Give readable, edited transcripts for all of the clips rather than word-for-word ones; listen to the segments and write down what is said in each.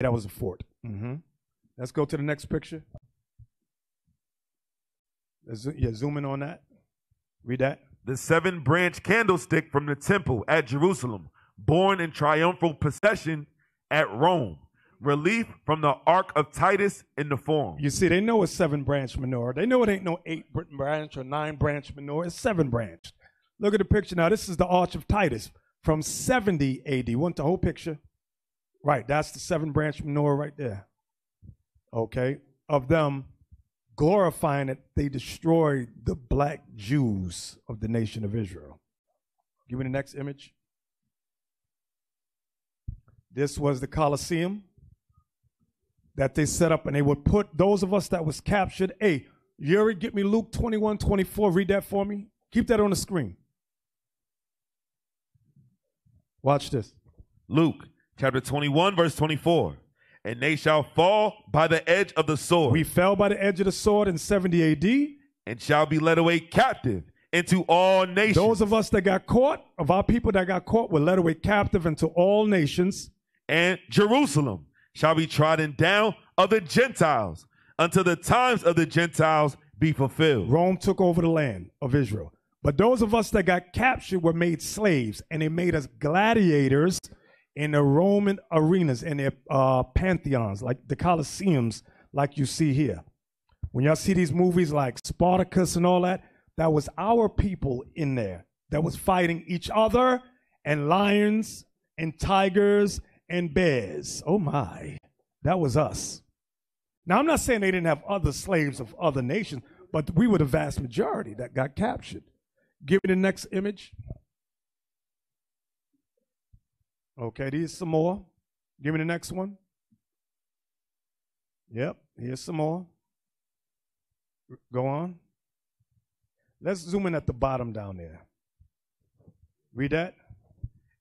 That was a fort. Let's go to the next picture. Yeah, zoom in on that. Read that. The 7-branch candlestick from the temple at Jerusalem, borne in triumphal procession at Rome. Relief from the Ark of Titus in the Forum. You see, they know it's 7-branch menorah. They know it ain't no 8-branch or 9-branch menorah. It's 7-branch. Look at the picture now. This is the Arch of Titus from 70 AD. Want the whole picture? Right, that's the 7-branch menorah right there. Okay, of them glorifying that they destroyed the black Jews of the nation of Israel. Give me the next image. This was the Colosseum that they set up, and they would put those of us that was captured. Hey, Yuri, get me Luke 21:24. Read that for me. Keep that on the screen. Watch this. Luke chapter 21, verse 24. And they shall fall by the edge of the sword. We fell by the edge of the sword in 70 AD. And shall be led away captive into all nations. Those of us that got caught, of our people that got caught, were led away captive into all nations. And Jerusalem shall be trodden down of the Gentiles until the times of the Gentiles be fulfilled. Rome took over the land of Israel. But those of us that got captured were made slaves, and they made us gladiators in the Roman arenas, in their pantheons, like the Colosseums, like you see here. When y'all see these movies like Spartacus and all that, that was our people in there that was fighting each other, and lions and tigers and bears. Oh my, that was us. Now, I'm not saying they didn't have other slaves of other nations, but we were the vast majority that got captured. Give me the next image. Okay, here's some more. Give me the next one. Yep, here's some more. Go on. Let's zoom in at the bottom down there. Read that.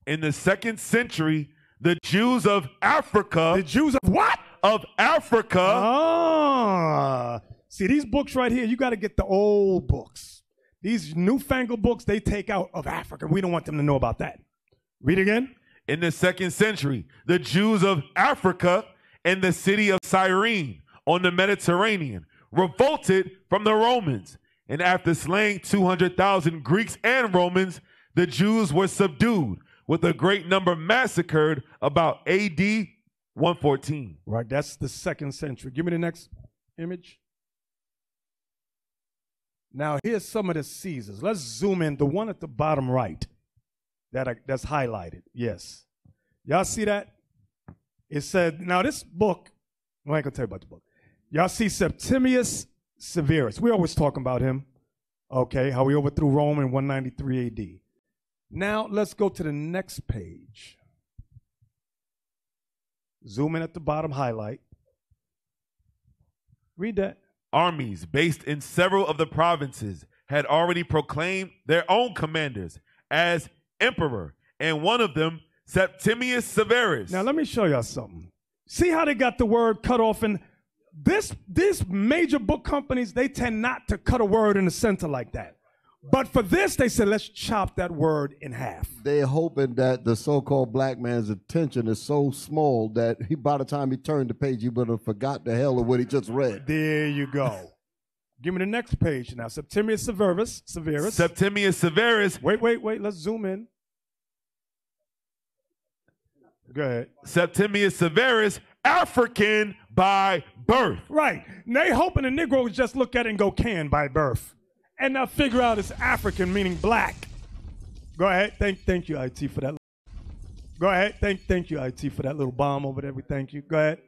In the 2nd century, the Jews of Africa. The Jews of what? Of Africa. Ah. See, these books right here, you got to get the old books. These newfangled books, they take out of Africa. We don't want them to know about that. Read again. In the 2nd century, the Jews of Africa and the city of Cyrene on the Mediterranean revolted from the Romans. And after slaying 200,000 Greeks and Romans, the Jews were subdued, with a great number massacred about AD 114. Right, that's the 2nd century. Give me the next image. Now, here's some of the Caesars. Let's zoom in. The one at the bottom right that's highlighted. Yes. Y'all see that? It said, now this book, I ain't going to tell you about the book. Y'all see Septimius Severus. We always talk about him, okay, how he overthrew Rome in 193 AD. Now, let's go to the next page. Zoom in at the bottom, highlight. Read that. Armies based in several of the provinces had already proclaimed their own commanders as emperor, and one of them, Septimius Severus. Now, let me show y'all something. See how they got the word cut off? And these major book companies, they tend not to cut a word in the center like that. But for this, they said, let's chop that word in half. They're hoping that the so-called black man's attention is so small that by the time he turned the page, he would have forgot the hell of what he just read. There you go. Give me the next page now. Septimius Severus. Septimius Severus. Wait. Let's zoom in. Go ahead. Septimius Severus, African by birth. Right. They hoping the Negroes just look at it and go can by birth. And now figure out it's African, meaning black. Go ahead. Thank you, IT, for that. Go ahead. Thank you, IT, for that little bomb over there. We thank you. Go ahead.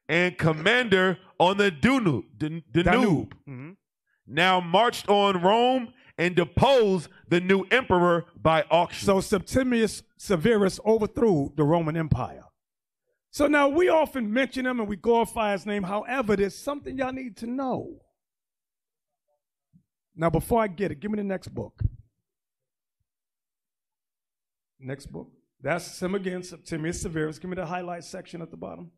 And commander on the Danube. Mm-hmm. Now marched on Rome and deposed the new emperor by auction. So Septimius Severus overthrew the Roman Empire. So now we often mention him and we glorify his name. However, there's something y'all need to know. Now, before I get it, give me the next book. Next book. That's him again, Septimius Severus. Give me the highlight section at the bottom.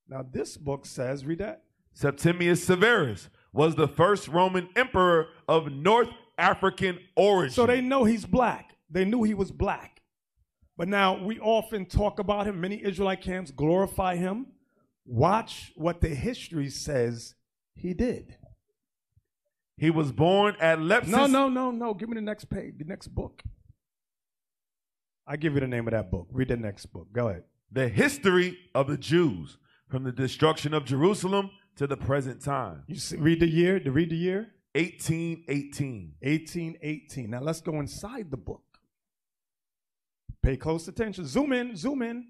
Now, this book says, read that. Septimius Severus was the first Roman emperor of North African origin. So they know he's black. They knew he was black. But now we often talk about him. Many Israelite camps glorify him. Watch what the history says he did. He was born at Lepsis. No. Give me the next page, the next book. I give you the name of that book. Read the next book. Go ahead. The history of the Jews from the destruction of Jerusalem to the present time. You see, read the year. 1818. 1818. Now let's go inside the book. Pay close attention. Zoom in.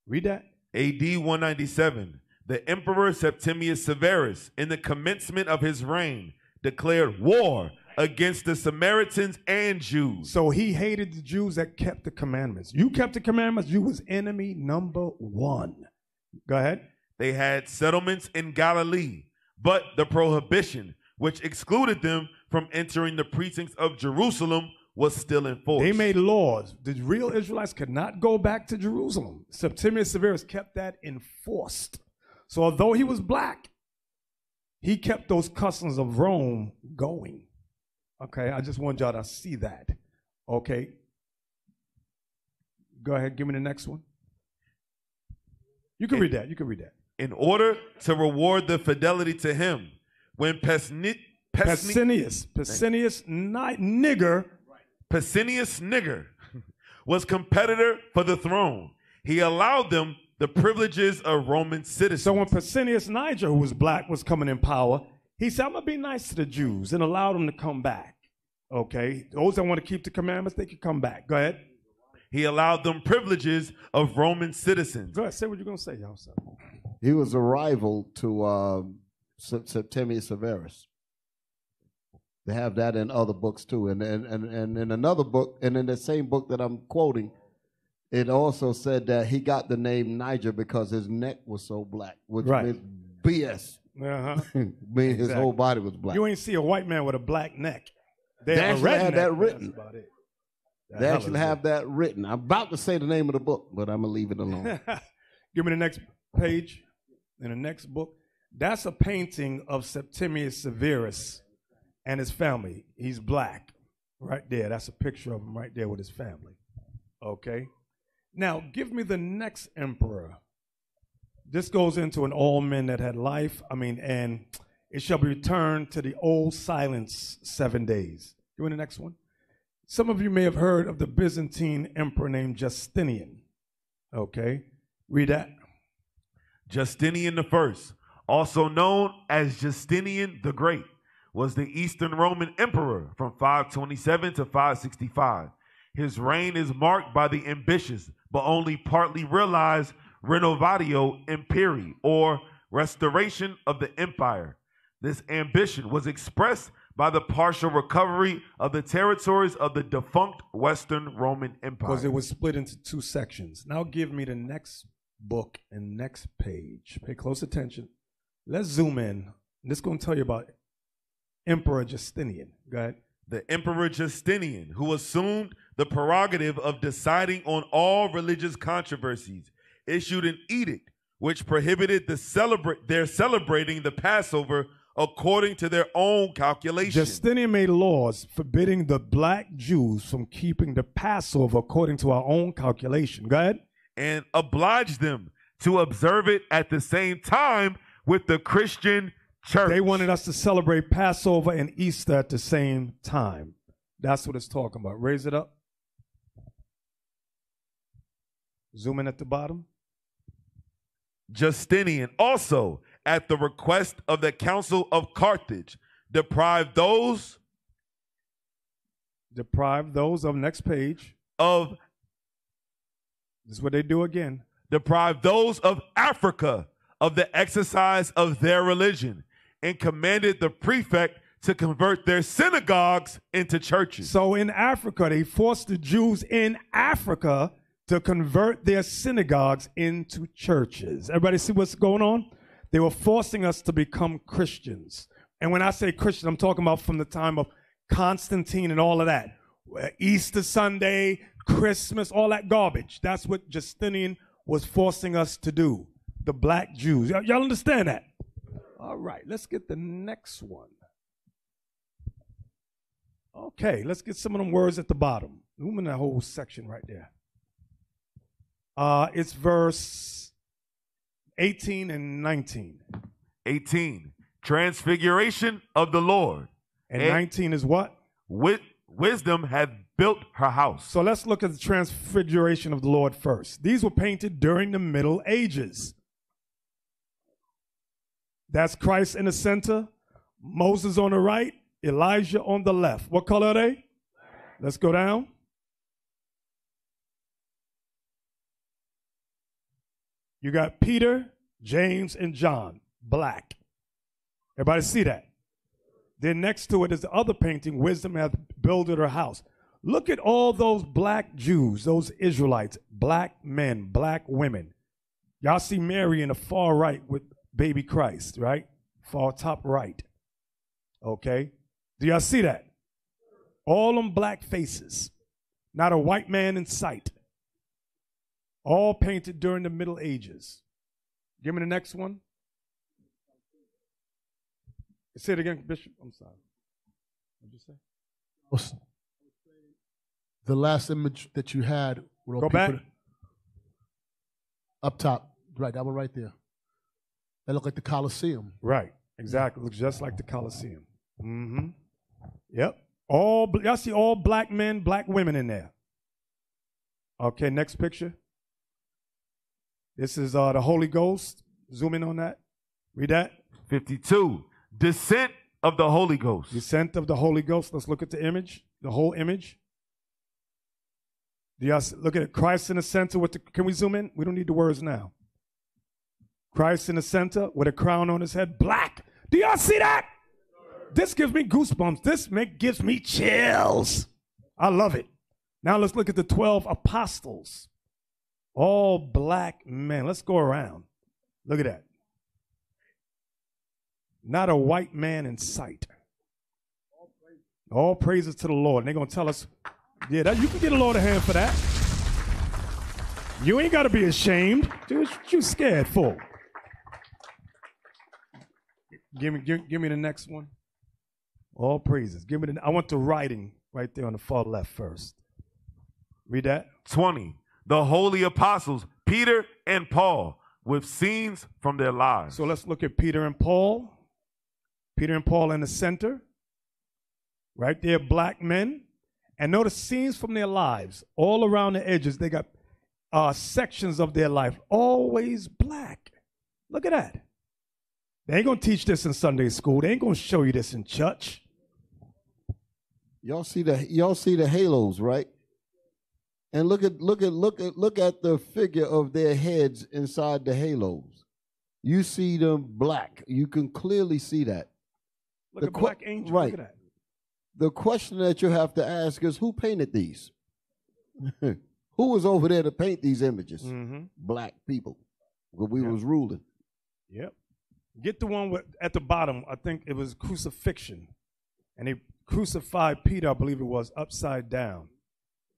Read that. AD 197. The Emperor Septimius Severus, in the commencement of his reign, declared war against the Samaritans and Jews. So he hated the Jews that kept the commandments. You kept the commandments, you was enemy number one. Go ahead. They had settlements in Galilee, but the prohibition, which excluded them from entering the precincts of Jerusalem, was still in force. They made laws. The real Israelites could not go back to Jerusalem. Septimius Severus kept that enforced. So although he was black, he kept those customs of Rome going. Okay, I just want y'all to see that. Okay. Go ahead, give me the next one. You can read that. In order to reward the fidelity to him, when Pesinius Niger was competitor for the throne, he allowed them the privileges of Roman citizens. So when Pesinius Niger, who was black, was coming in power, he said, I'm going to be nice to the Jews and allow them to come back. Okay? Those that want to keep the commandments, they can come back. Go ahead. He allowed them privileges of Roman citizens. Go ahead. Say what you're going to say, y'all. He was a rival to Septimius Severus. They have that in other books too. And in another book, and in the same book that I'm quoting, it also said that he got the name Niger because his neck was so black, which meant BS. Meaning his whole body was black. You ain't see a white man with a black neck. They actually have that written. That's about it. They actually have that written. I'm about to say the name of the book, but I'm going to leave it alone. Give me the next page. In the next book, that's a painting of Septimius Severus and his family. He's black right there. That's a picture of him right there with his family. Okay. Now, give me the next emperor. This goes into an all men that had life. And it shall be returned to the old silence 7 days. Give me the next one. Some of you may have heard of the Byzantine emperor named Justinian. Okay. Read that. Justinian I, also known as Justinian the Great, was the Eastern Roman emperor from 527 to 565. His reign is marked by the ambitious but only partly realized Renovatio Imperii, or restoration of the empire. This ambition was expressed by the partial recovery of the territories of the defunct Western Roman Empire. Because it was split into two sections. Now give me the next book and next page. Pay close attention. Let's zoom in. This is going to tell you about Emperor Justinian. Go ahead. The Emperor Justinian, who assumed the prerogative of deciding on all religious controversies, issued an edict which prohibited their celebrating the Passover according to their own calculations. Justinian made laws forbidding the black Jews from keeping the Passover according to our own calculation. Go ahead. And obliged them to observe it at the same time with the Christian church. They wanted us to celebrate Passover and Easter at the same time. That's what it's talking about. Raise it up. Zoom in at the bottom. Justinian also, at the request of the Council of Carthage, deprived those of, next page, of, this is what they do again, deprived those of Africa of the exercise of their religion, and commanded the prefect to convert their synagogues into churches. So in Africa, they forced the Jews in Africa to convert their synagogues into churches. Everybody see what's going on? They were forcing us to become Christians. And when I say Christian, I'm talking about from the time of Constantine and all of that. Easter Sunday, Christmas, all that garbage. That's what Justinian was forcing us to do. The black Jews. Y'all understand that? All right, let's get the next one. Okay, let's get some of them words at the bottom. Zoom in that whole section right there. It's verse 18 and 19. 18. Transfiguration of the Lord. And 19 is what? Wisdom hath built her house. So let's look at the transfiguration of the Lord first. These were painted during the Middle Ages. That's Christ in the center, Moses on the right, Elijah on the left. What color are they? Let's go down. You got Peter, James, and John, black. Everybody see that? Then next to it is the other painting, Wisdom hath builded her house. Look at all those black Jews, those Israelites, black men, black women. Y'all see Mary in the far right with baby Christ, right? Far top right. Okay. Do y'all see that? All them black faces. Not a white man in sight. All painted during the Middle Ages. Give me the next one. Say it again, Bishop. I'm sorry. What'd you say? The last image that you had. Go back. Up top. Right, that one right there. That looked like the Colosseum. Right, exactly. Looks just like the Colosseum. Mm-hmm. Yep. Y'all see all black men, black women in there. Okay, next picture. This is the Holy Ghost. Zoom in on that. Read that. 52. Descent of the Holy Ghost. Descent of the Holy Ghost. Let's look at the image, the whole image. Do y'all look at it? Christ in the center with the, can we zoom in? We don't need the words now. Christ in the center with a crown on his head, black. Do y'all see that? This gives me goosebumps. This gives me chills. I love it. Now let's look at the 12 apostles. All black men. Let's go around. Look at that. Not a white man in sight. All praises to the Lord. And they're going to tell us, yeah, you can get a Lord a hand for that. You ain't got to be ashamed. Dude, what you scared for? Give me the next one. All praises. Give me I want the writing right there on the far left first. Read that. 20. The holy apostles, Peter and Paul, with scenes from their lives. So let's look at Peter and Paul. Peter and Paul in the center. Right there, black men. And notice scenes from their lives. All around the edges, they got sections of their life. Always black. Look at that. They ain't going to teach this in Sunday school. They ain't going to show you this in church. Y'all see the halos, right? And look at the figure of their heads inside the halos. You see them black. You can clearly see that. Look at Black Angel. Right. Look at that. The question that you have to ask is, who painted these? Who was over there to paint these images? Mm-hmm. Black people. When we was ruling. Yep. Get the one at the bottom. I think it was crucifixion. And they crucified Peter, I believe it was, upside down.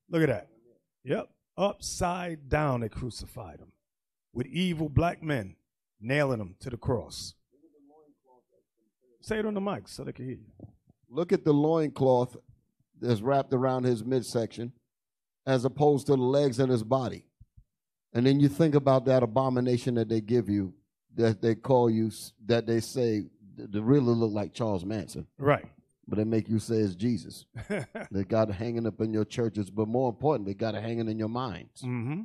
Look at that. Yep. Upside down they crucified him. With evil black men nailing him to the cross. Say it on the mic so they can hear you. Look at the loincloth that's wrapped around his midsection as opposed to the legs and his body. And then you think about that abomination that they give you, that they call you, that they say, they really look like Charles Manson. Right. But they make you say it's Jesus. They got it hanging up in your churches, but more important, they got it hanging in your minds. Mm-hmm.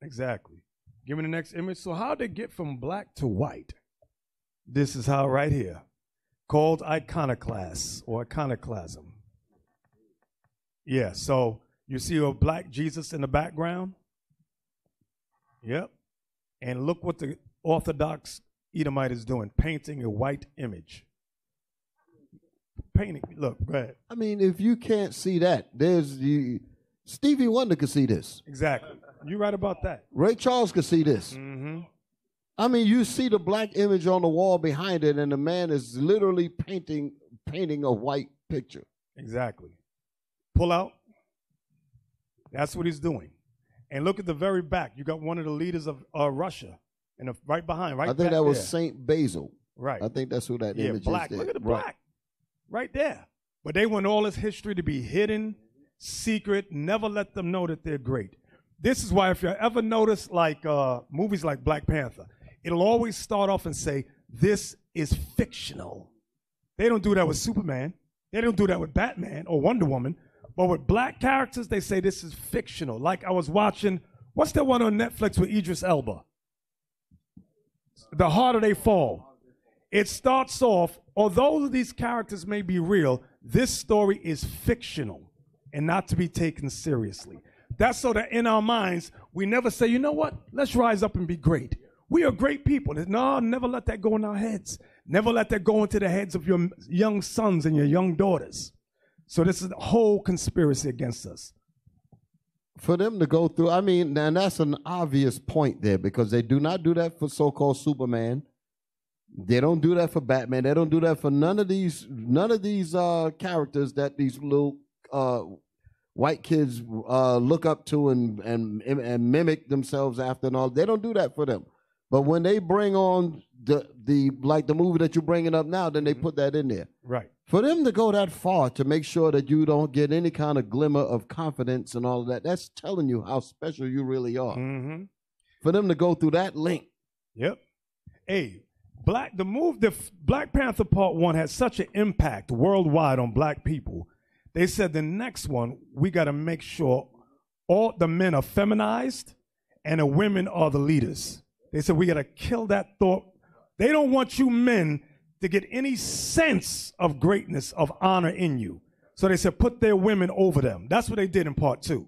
Exactly. Give me the next image. So how'd they get from black to white? This is how right here. Called iconoclast or iconoclasm. Yeah, so you see a black Jesus in the background? Yep. And look what the Orthodox Edomite is doing, painting a white image. Painting, look, go ahead. I mean, if you can't see that, Stevie Wonder could see this. Exactly. You're right about that. Ray Charles could see this. Mm-hmm. I mean, you see the black image on the wall behind it, and the man is literally painting a white picture. Exactly. Pull out. That's what he's doing. And look at the very back. You got one of the leaders of Russia, and right behind, right. I think that was there. Saint Basil. Right. I think that's who that image black. is. Look at the black, right there. But they want all this history to be hidden, secret. Never let them know that they're great. This is why if you ever notice like movies like Black Panther, it'll always start off and say, this is fictional. They don't do that with Superman. They don't do that with Batman or Wonder Woman. But with black characters, they say this is fictional. Like I was watching, what's that one on Netflix with Idris Elba? The Harder They Fall. It starts off, although these characters may be real, this story is fictional and not to be taken seriously. That's so that in our minds, we never say, you know what, let's rise up and be great. We are great people. No, never let that go in our heads. Never let that go into the heads of your young sons and your young daughters. So this is a whole conspiracy against us. For them to go through, I mean, and that's an obvious point there, because they do not do that for so-called Superman. They don't do that for Batman. They don't do that for none of these characters that these little white kids look up to and mimic themselves after and all. They don't do that for them. But when they bring on the movie that you're bringing up now, then they put that in there. Right. For them to go that far to make sure that you don't get any kind of glimmer of confidence and all of that, that's telling you how special you really are. Mm-hmm. For them to go through that link. Yep. Hey, the Black Panther Part 1 had such an impact worldwide on black people. They said the next one, we got to make sure all the men are feminized and the women are the leaders. They said we got to kill that thought. They don't want you men to get any sense of greatness, of honor in you. So they said put their women over them. That's what they did in Part 2.